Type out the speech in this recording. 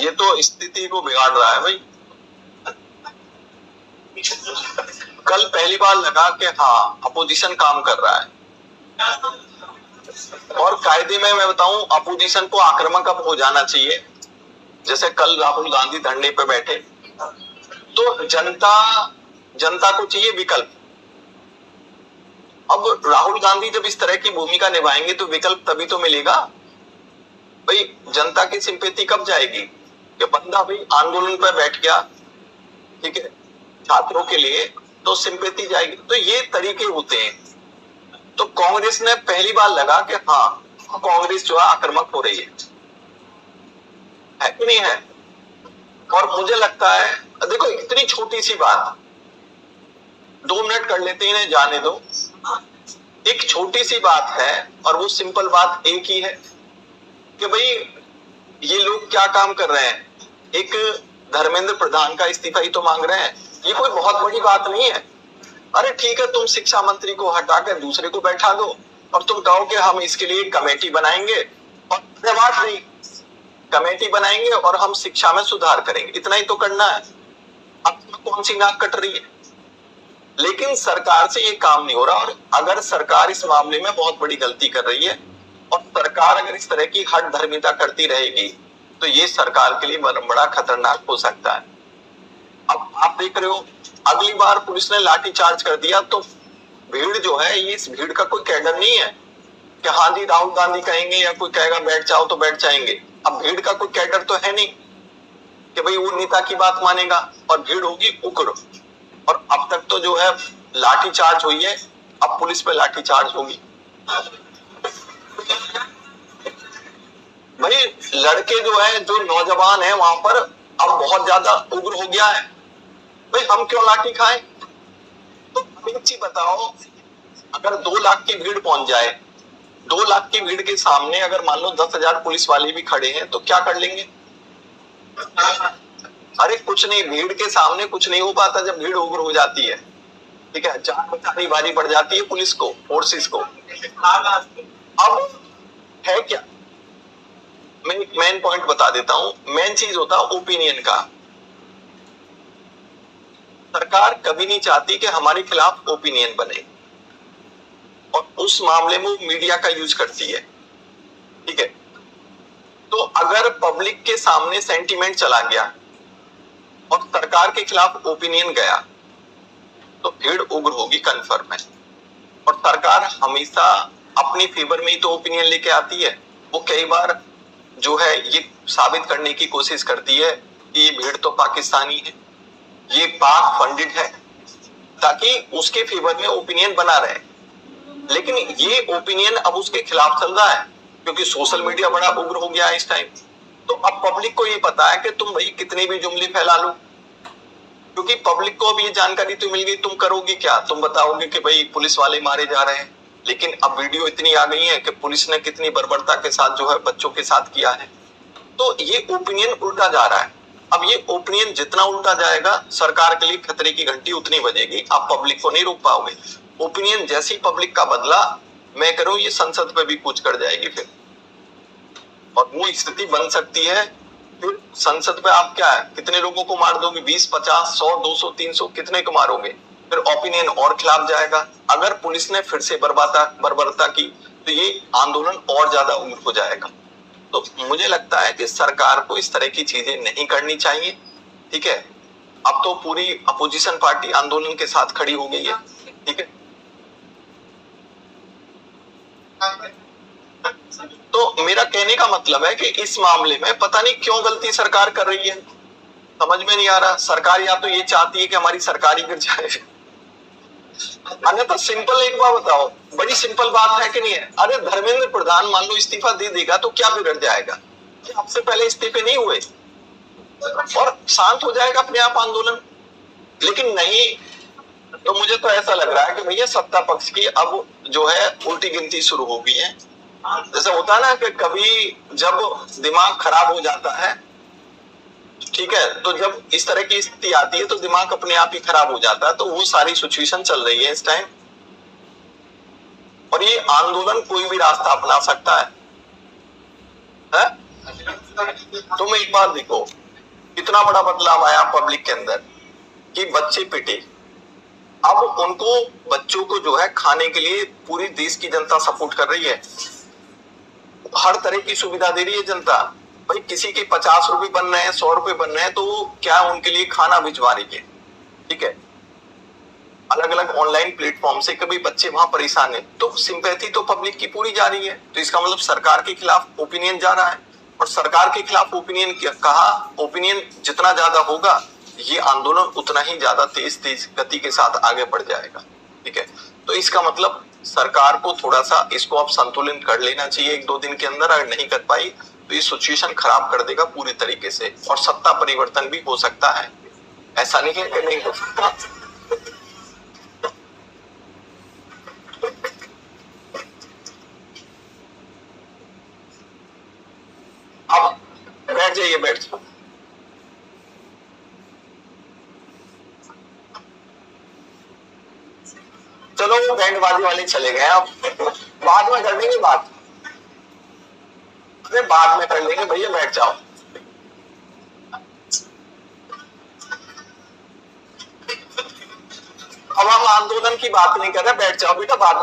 ये तो स्थिति को बिगाड़ रहा है भाई। कल पहली बार लगा कि हाँ अपोजिशन काम कर रहा है, और कायदे में मैं बताऊं अपोजिशन को आक्रामक अब हो जाना चाहिए। जैसे कल राहुल गांधी धरने पे बैठे तो जनता को चाहिए विकल्प। अब राहुल गांधी जब इस तरह की भूमिका निभाएंगे तो विकल्प तभी तो मिलेगा भाई। जनता की सिंपैथी कब जाएगी कि बंदा भाई आंदोलन पे बैठ गया, ठीक है, छात्रों के लिए, तो सिंपैथी जाएगी। तो ये तरीके होते हैं। तो कांग्रेस ने पहली बार लगा कि हाँ कांग्रेस जो है आक्रामक हो रही है कि नहीं है। और मुझे लगता है देखो इतनी छोटी सी बात, 2 मिनट कर लेते हैं, इन्हें जाने दो। एक छोटी सी बात है और वो सिंपल बात एक ही है कि भाई ये लोग क्या काम कर रहे हैं, एक धर्मेंद्र प्रधान का इस्तीफा ही तो मांग रहे हैं। ये कोई बहुत बड़ी बात नहीं है। अरे ठीक है, तुम शिक्षा मंत्री को हटाकर दूसरे को बैठा दो और तुम कहो कि हम इसके लिए कमेटी बनाएंगे, और बात नहीं, कमेटी बनाएंगे और हम शिक्षा में सुधार करेंगे, इतना ही तो करना है। अब कौन सी नाक कट रही है। लेकिन सरकार से ये काम नहीं हो रहा। और अगर सरकार इस मामले में बहुत बड़ी गलती कर रही है और सरकार अगर इस तरह की हठ धर्मिता करती रहेगी तो ये सरकार के लिए बड़ा खतरनाक हो सकता है। अब आप देख रहे हो अगली बार पुलिस ने लाठी चार्ज कर दिया तो भीड़ जो है, ये इस भीड़ का कोई कैडर नहीं है कि हाँ जी राहुल गांधी कहेंगे या कोई कहेगा बैठ जाओ तो बैठ जाएंगे। अब भीड़ का कोई कैडर तो है नहीं कि भाई वो नेता की बात मानेगा, और भीड़ होगी उग्र। और अब तक तो जो है लाठी चार्ज हुई है, अब पुलिस पे लाठी चार्ज होगी। भाई लड़के जो है, जो नौजवान है वहां पर अब बहुत ज्यादा उग्र हो गया है। भाई हम क्यों लाठी खाएं। तो एक चीज बताओ, अगर 2 लाख की भीड़ पहुंच जाए, 2 लाख की भीड़ के सामने अगर मान लो 10,000 पुलिस वाले भी खड़े हैं तो क्या कर लेंगे। अरे कुछ नहीं, भीड़ के सामने कुछ नहीं हो पाता जब भीड़ उग्र हो जाती है, ठीक है। जान बचानी भारी पड़ जाती है पुलिस को, फोर्सेस को। अब है क्या, मैं एक मेन पॉइंट बता देता हूं। मेन चीज होता है ओपिनियन का। सरकार कभी नहीं चाहती कि हमारे खिलाफ ओपिनियन बने, और उस मामले में वो मीडिया का यूज करती है, ठीक है। तो अगर पब्लिक के सामने सेंटीमेंट चला गया और सरकार के खिलाफ ओपिनियन गया तो भीड़ उग्र होगी कन्फर्म है। और सरकार हमेशा अपनी फेवर में ही तो ओपिनियन लेके आती है। वो कई बार जो है ये साबित करने की कोशिश करती है कि ये भीड़ तो पाकिस्तानी है, ये पाक फंडेड है, ताकि उसके फेवर में ओपिनियन बना रहे। लेकिन ये ओपिनियन अब उसके खिलाफ चल रहा है क्योंकि सोशल मीडिया बड़ा उग्र हो गया है इस टाइम। तो अब पब्लिक को ये पता है कि तुम भाई कितने भी जुमले फैला लो, क्योंकि पब्लिक को अब ये जानकारी तो मिल गई, तुम करोगे क्या, तुम बताओगे कि भाई पुलिस वाले मारे जा रहे हैं। लेकिन अब वीडियो इतनी आ गई है कि पुलिस ने कितनी बर्बरता के साथ जो है बच्चों के साथ किया है। तो ये ओपिनियन उल्टा जा रहा है। अब ये ओपिनियन जितना उल्टा जाएगा सरकार के लिए खतरे की घंटी उतनी बजेगी, आप पब्लिक को नहीं रोक पाओगे। ओपिनियन जैसी पब्लिक का बदला, मैं करूं ये संसद पे भी कूच कर जाएगी फिर, और वो स्थिति बन सकती है। फिर संसद पे आप क्या है, कितने लोगों को मार दोगे, 20, 50, 100, 200, 300, कितने को मारोगे। फिर ओपिनियन और खिलाफ जाएगा। अगर पुलिस ने फिर से बर्बरता की तो ये आंदोलन और ज्यादा उग्र हो जाएगा। तो मुझे लगता है कि सरकार को इस तरह की चीजें नहीं करनी चाहिए, ठीक है। अब तो पूरी अपोजिशन पार्टी आंदोलन के साथ खड़ी हो गई है, ठीक है। तो मेरा कहने का मतलब है कि इस मामले में पता नहीं क्यों गलती सरकार कर रही है, समझ में नहीं आ रहा। सरकार या तो ये चाहती है कि हमारी सरकार ही गिर जाए, अन्यथा सिंपल एक बात बताओ, बड़ी सिंपल बात है कि नहीं है। अरे धर्मेंद्र प्रधान मान लो इस्तीफा दे देगा तो क्या बिगड़ जाएगा, आपसे पहले इस्तीफे नहीं हुए और शांत हो जाएगा अपने आप आंदोलन। लेकिन नहीं, तो मुझे तो ऐसा लग रहा है कि भैया सत्ता पक्ष की अब जो है उल्टी गिनती शुरू हो गई है। जैसे होता है ना कि कभी जब दिमाग खराब हो जाता है, ठीक है, तो जब इस तरह की स्थिति आती है तो दिमाग अपने आप ही खराब हो जाता है। तो वो सारी सिचुएशन चल रही है इस टाइम, और ये आंदोलन कोई भी रास्ता अपना सकता है? तुम एक बार देखो कितना बड़ा बदलाव आया पब्लिक के अंदर कि बच्चे पिटे। अब उनको बच्चों को जो है खाने के लिए पूरी देश की जनता सपोर्ट कर रही है, हर तरह की सुविधा दे रही है जनता। भाई किसी के 50 रुपए बन रहे हैं, 100 रुपए बन रहे हैं, तो क्या उनके लिए खाना भिजवा रही है। ठीक है, अलग अलग ऑनलाइन प्लेटफॉर्म से कभी बच्चे वहां परेशान है, तो सिंपैथी तो पब्लिक की पूरी जा रही है। तो इसका मतलब सरकार के खिलाफ ओपिनियन जा रहा है, और सरकार के खिलाफ ओपिनियन कहा, ओपिनियन जितना ज्यादा होगा ये आंदोलन उतना ही ज्यादा तेज गति के साथ आगे बढ़ जाएगा। ठीक है, तो इसका मतलब सरकार को थोड़ा सा इसको अब संतुलन कर लेना चाहिए 1-2 दिन के अंदर। अगर नहीं कर पाई तो ये सिचुएशन खराब कर देगा पूरी तरीके से, और सत्ता परिवर्तन भी हो सकता है, ऐसा नहीं है कि नहीं हो सकता। अब बैठ जाइए, बैठ जाओ। चलो वो बैंडबाजी वाले चले गए, अब बाद में कर लेंगे बात। अरे बाद में कर लेंगे भैया, बैठ जाओ। अब हम आंदोलन की बात नहीं कर रहे, बैठ जाओ बेटा, बाद में